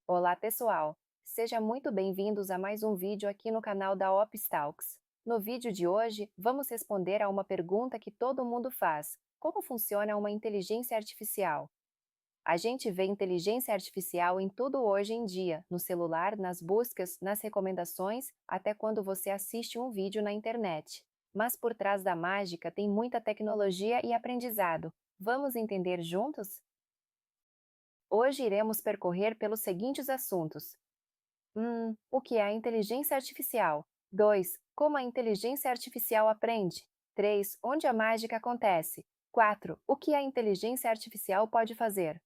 Olá pessoal, sejam muito bem-vindos a mais um vídeo aqui no canal da Opstalks. No vídeo de hoje, vamos responder a uma pergunta que todo mundo faz: como funciona uma inteligência artificial? A gente vê inteligência artificial em tudo hoje em dia, no celular, nas buscas, nas recomendações, até quando você assiste um vídeo na internet. Mas por trás da mágica tem muita tecnologia e aprendizado. Vamos entender juntos? Hoje iremos percorrer pelos seguintes assuntos. O que é a inteligência artificial? 2. Como a inteligência artificial aprende? 3. Onde a mágica acontece? 4. O que a inteligência artificial pode fazer?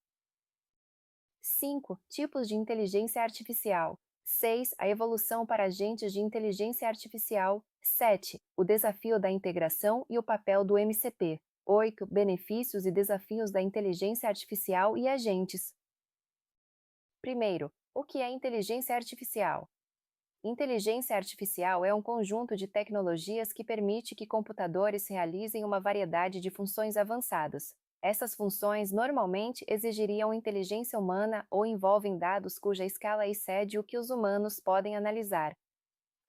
5. Tipos de inteligência artificial. 6. A evolução para agentes de inteligência artificial. 7. O desafio da integração e o papel do MCP. 8. Benefícios e desafios da inteligência artificial e agentes. Primeiro, o que é inteligência artificial? Inteligência artificial é um conjunto de tecnologias que permite que computadores realizem uma variedade de funções avançadas. Essas funções normalmente exigiriam inteligência humana ou envolvem dados cuja escala excede o que os humanos podem analisar.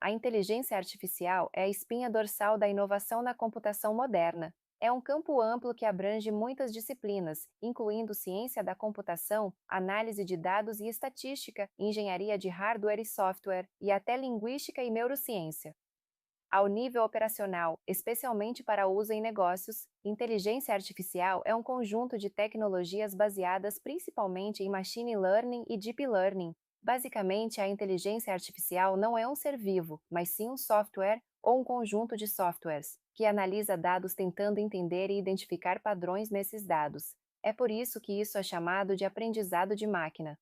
A inteligência artificial é a espinha dorsal da inovação na computação moderna. É um campo amplo que abrange muitas disciplinas, incluindo ciência da computação, análise de dados e estatística, engenharia de hardware e software, e até linguística e neurociência. Ao nível operacional, especialmente para uso em negócios, inteligência artificial é um conjunto de tecnologias baseadas principalmente em machine learning e deep learning. Basicamente, a inteligência artificial não é um ser vivo, mas sim um software ou um conjunto de softwares que analisa dados tentando entender e identificar padrões nesses dados. É por isso que isso é chamado de aprendizado de máquina.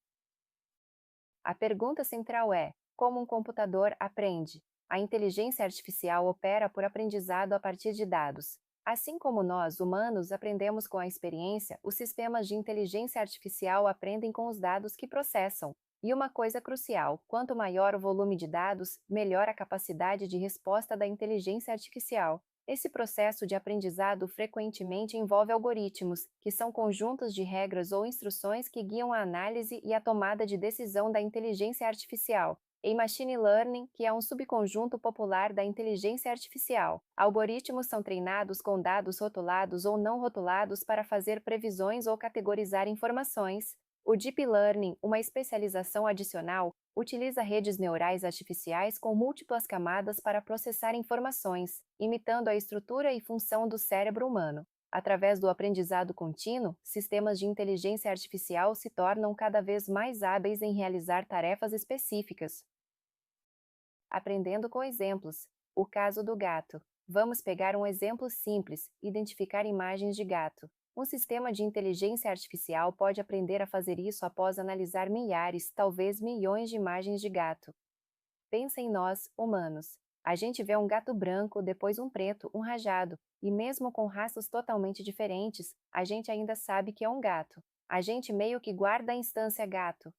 A pergunta central é: como um computador aprende? A inteligência artificial opera por aprendizado a partir de dados. Assim como nós, humanos, aprendemos com a experiência, os sistemas de inteligência artificial aprendem com os dados que processam. E uma coisa crucial: quanto maior o volume de dados, melhor a capacidade de resposta da inteligência artificial. Esse processo de aprendizado frequentemente envolve algoritmos, que são conjuntos de regras ou instruções que guiam a análise e a tomada de decisão da inteligência artificial. Em Machine Learning, que é um subconjunto popular da inteligência artificial, algoritmos são treinados com dados rotulados ou não rotulados para fazer previsões ou categorizar informações. O Deep Learning, uma especialização adicional, utiliza redes neurais artificiais com múltiplas camadas para processar informações, imitando a estrutura e função do cérebro humano. Através do aprendizado contínuo, sistemas de inteligência artificial se tornam cada vez mais hábeis em realizar tarefas específicas. Aprendendo com exemplos. O caso do gato. Vamos pegar um exemplo simples: identificar imagens de gato. Um sistema de inteligência artificial pode aprender a fazer isso após analisar milhares, talvez milhões de imagens de gato. Pensa em nós, humanos. A gente vê um gato branco, depois um preto, um rajado, e mesmo com raças totalmente diferentes, a gente ainda sabe que é um gato. A gente meio que guarda a instância gato.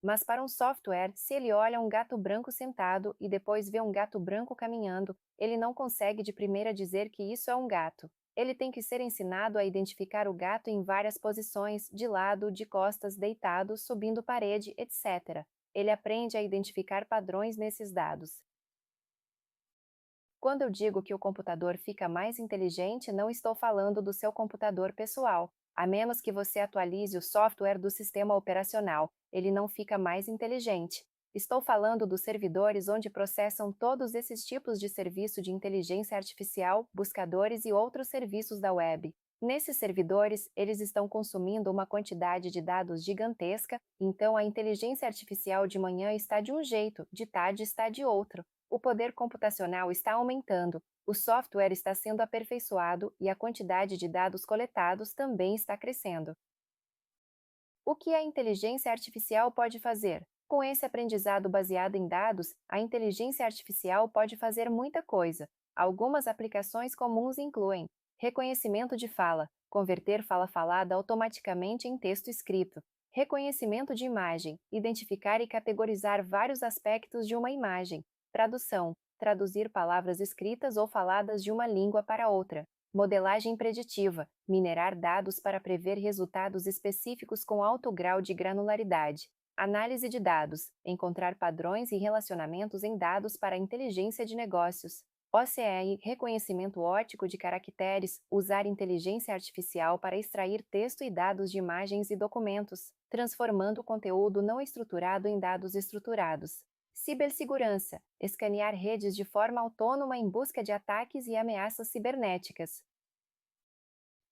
Mas para um software, se ele olha um gato branco sentado e depois vê um gato branco caminhando, ele não consegue de primeira dizer que isso é um gato. Ele tem que ser ensinado a identificar o gato em várias posições, de lado, de costas, deitado, subindo parede, etc. Ele aprende a identificar padrões nesses dados. Quando eu digo que o computador fica mais inteligente, não estou falando do seu computador pessoal. A menos que você atualize o software do sistema operacional, ele não fica mais inteligente. Estou falando dos servidores onde processam todos esses tipos de serviço de inteligência artificial, buscadores e outros serviços da web. Nesses servidores, eles estão consumindo uma quantidade de dados gigantesca, então a inteligência artificial de manhã está de um jeito, de tarde está de outro. O poder computacional está aumentando, o software está sendo aperfeiçoado e a quantidade de dados coletados também está crescendo. O que a inteligência artificial pode fazer? Com esse aprendizado baseado em dados, a inteligência artificial pode fazer muita coisa. Algumas aplicações comuns incluem reconhecimento de fala, converter fala falada automaticamente em texto escrito, reconhecimento de imagem, identificar e categorizar vários aspectos de uma imagem, tradução, traduzir palavras escritas ou faladas de uma língua para outra, modelagem preditiva, minerar dados para prever resultados específicos com alto grau de granularidade. análise de dados, encontrar padrões e relacionamentos em dados para inteligência de negócios. OCR, reconhecimento óptico de caracteres, usar inteligência artificial para extrair texto e dados de imagens e documentos, transformando o conteúdo não estruturado em dados estruturados. Cibersegurança, escanear redes de forma autônoma em busca de ataques e ameaças cibernéticas.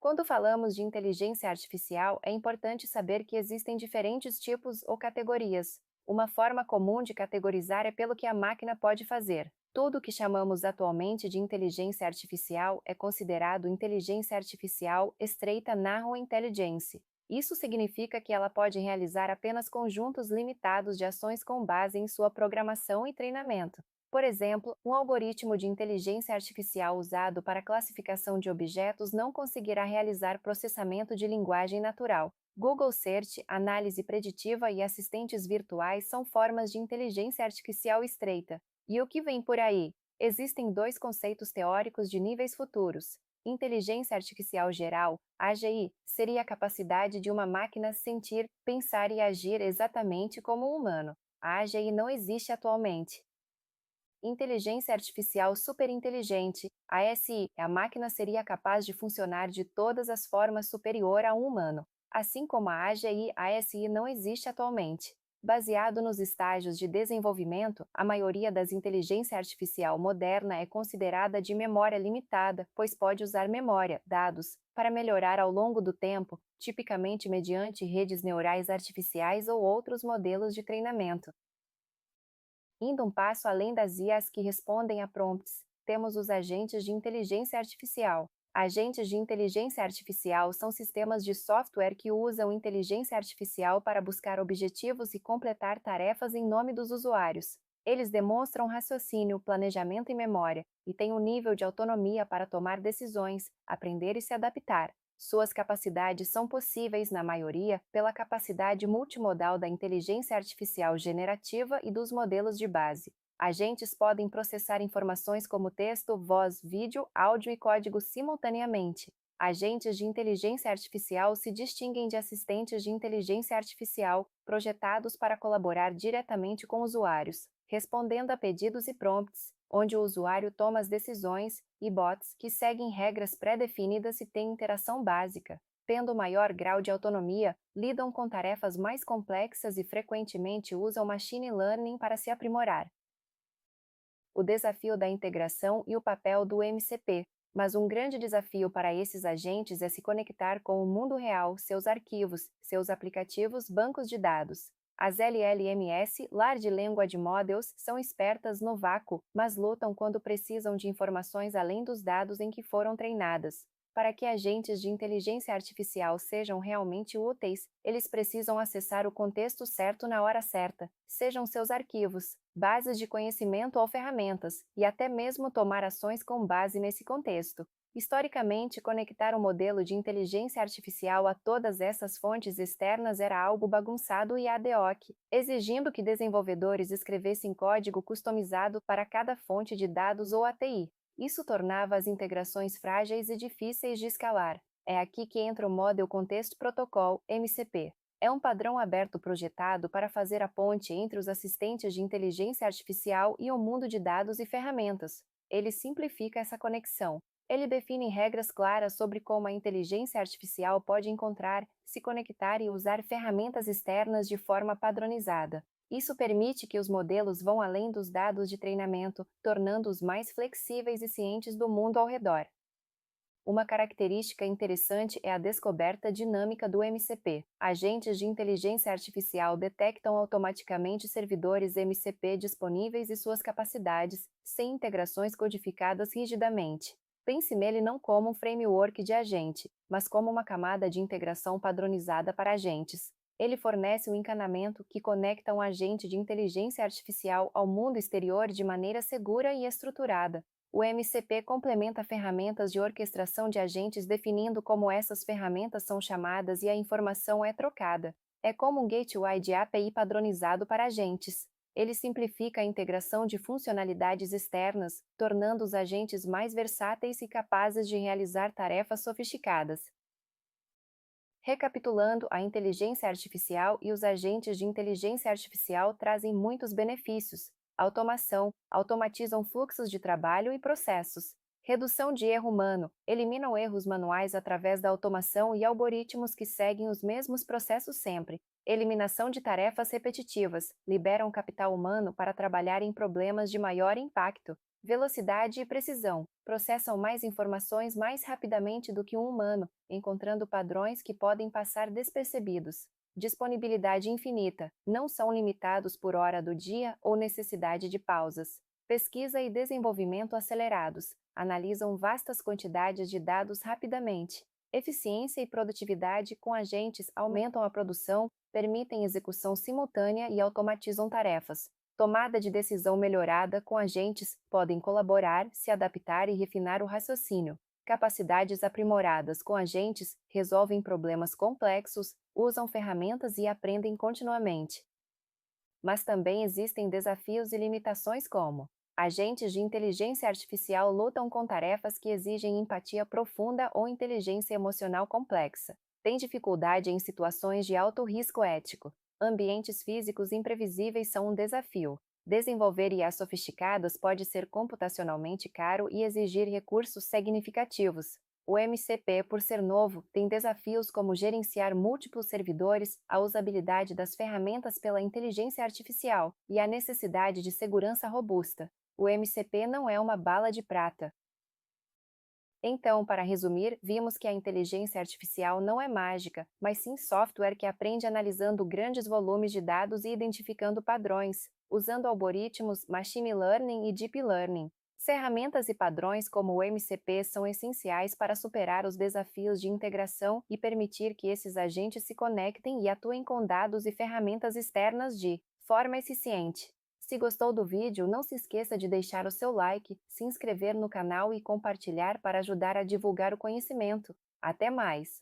Quando falamos de inteligência artificial, é importante saber que existem diferentes tipos ou categorias. Uma forma comum de categorizar é pelo que a máquina pode fazer. Tudo o que chamamos atualmente de inteligência artificial é considerado inteligência artificial estreita Narrow Intelligence. Isso significa que ela pode realizar apenas conjuntos limitados de ações com base em sua programação e treinamento. Por exemplo, um algoritmo de inteligência artificial usado para classificação de objetos não conseguirá realizar processamento de linguagem natural. Google Search, análise preditiva e assistentes virtuais são formas de inteligência artificial estreita. E o que vem por aí? Existem dois conceitos teóricos de níveis futuros. Inteligência artificial geral, AGI, seria a capacidade de uma máquina sentir, pensar e agir exatamente como um humano. A AGI não existe atualmente. Inteligência Artificial Superinteligente, ASI, a máquina seria capaz de funcionar de todas as formas superior a um humano, assim como a AGI, ASI não existe atualmente. Baseado nos estágios de desenvolvimento, a maioria das inteligência artificial moderna é considerada de memória limitada, pois pode usar memória, dados, para melhorar ao longo do tempo, tipicamente mediante redes neurais artificiais ou outros modelos de treinamento. Indo um passo além das IAs que respondem a prompts, temos os agentes de inteligência artificial. Agentes de inteligência artificial são sistemas de software que usam inteligência artificial para buscar objetivos e completar tarefas em nome dos usuários. Eles demonstram raciocínio, planejamento e memória, e têm um nível de autonomia para tomar decisões, aprender e se adaptar. Suas capacidades são possíveis, na maioria, pela capacidade multimodal da inteligência artificial generativa e dos modelos de base. Agentes podem processar informações como texto, voz, vídeo, áudio e código simultaneamente. Agentes de inteligência artificial se distinguem de assistentes de inteligência artificial, projetados para colaborar diretamente com usuários, respondendo a pedidos e prompts, onde o usuário toma as decisões, e bots, que seguem regras pré-definidas e têm interação básica. Tendo maior grau de autonomia, lidam com tarefas mais complexas e frequentemente usam machine learning para se aprimorar. O desafio da integração e o papel do MCP. Mas um grande desafio para esses agentes é se conectar com o mundo real, seus arquivos, seus aplicativos, bancos de dados. As LLMs, Large Language Models, são espertas no vácuo, mas lutam quando precisam de informações além dos dados em que foram treinadas. Para que agentes de inteligência artificial sejam realmente úteis, eles precisam acessar o contexto certo na hora certa, sejam seus arquivos, bases de conhecimento ou ferramentas, e até mesmo tomar ações com base nesse contexto. Historicamente, conectar um modelo de inteligência artificial a todas essas fontes externas era algo bagunçado e ad hoc, exigindo que desenvolvedores escrevessem código customizado para cada fonte de dados ou API. Isso tornava as integrações frágeis e difíceis de escalar. É aqui que entra o Model Context Protocol, MCP. É um padrão aberto projetado para fazer a ponte entre os assistentes de inteligência artificial e o mundo de dados e ferramentas. Ele simplifica essa conexão. Ele define regras claras sobre como a inteligência artificial pode encontrar, se conectar e usar ferramentas externas de forma padronizada. Isso permite que os modelos vão além dos dados de treinamento, tornando-os mais flexíveis e cientes do mundo ao redor. Uma característica interessante é a descoberta dinâmica do MCP. Agentes de inteligência artificial detectam automaticamente servidores MCP disponíveis e suas capacidades, sem integrações codificadas rigidamente. Pense nele não como um framework de agente, mas como uma camada de integração padronizada para agentes. Ele fornece um encanamento que conecta um agente de inteligência artificial ao mundo exterior de maneira segura e estruturada. O MCP complementa ferramentas de orquestração de agentes definindo como essas ferramentas são chamadas e a informação é trocada. É como um gateway de API padronizado para agentes. Ele simplifica a integração de funcionalidades externas, tornando os agentes mais versáteis e capazes de realizar tarefas sofisticadas. Recapitulando, a inteligência artificial e os agentes de inteligência artificial trazem muitos benefícios. Automação, automatizam fluxos de trabalho e processos. Redução de erro humano, eliminam erros manuais através da automação e algoritmos que seguem os mesmos processos sempre. Eliminação de tarefas repetitivas, liberam capital humano para trabalhar em problemas de maior impacto. Velocidade e precisão, processam mais informações mais rapidamente do que um humano, encontrando padrões que podem passar despercebidos. Disponibilidade infinita, não são limitados por hora do dia ou necessidade de pausas. Pesquisa e desenvolvimento acelerados, analisam vastas quantidades de dados rapidamente. Eficiência e produtividade com agentes aumentam a produção, permitem execução simultânea e automatizam tarefas. Tomada de decisão melhorada com agentes podem colaborar, se adaptar e refinar o raciocínio. Capacidades aprimoradas com agentes resolvem problemas complexos, usam ferramentas e aprendem continuamente. Mas também existem desafios e limitações como agentes de inteligência artificial lutam com tarefas que exigem empatia profunda ou inteligência emocional complexa. Têm dificuldade em situações de alto risco ético. Ambientes físicos imprevisíveis são um desafio. Desenvolver IA sofisticadas pode ser computacionalmente caro e exigir recursos significativos. O MCP, por ser novo, tem desafios como gerenciar múltiplos servidores, a usabilidade das ferramentas pela inteligência artificial e a necessidade de segurança robusta. O MCP não é uma bala de prata. Então, para resumir, vimos que a inteligência artificial não é mágica, mas sim software que aprende analisando grandes volumes de dados e identificando padrões, usando algoritmos, machine learning e deep learning. Ferramentas e padrões como o MCP são essenciais para superar os desafios de integração e permitir que esses agentes se conectem e atuem com dados e ferramentas externas de forma eficiente. Se gostou do vídeo, não se esqueça de deixar o seu like, se inscrever no canal e compartilhar para ajudar a divulgar o conhecimento. Até mais!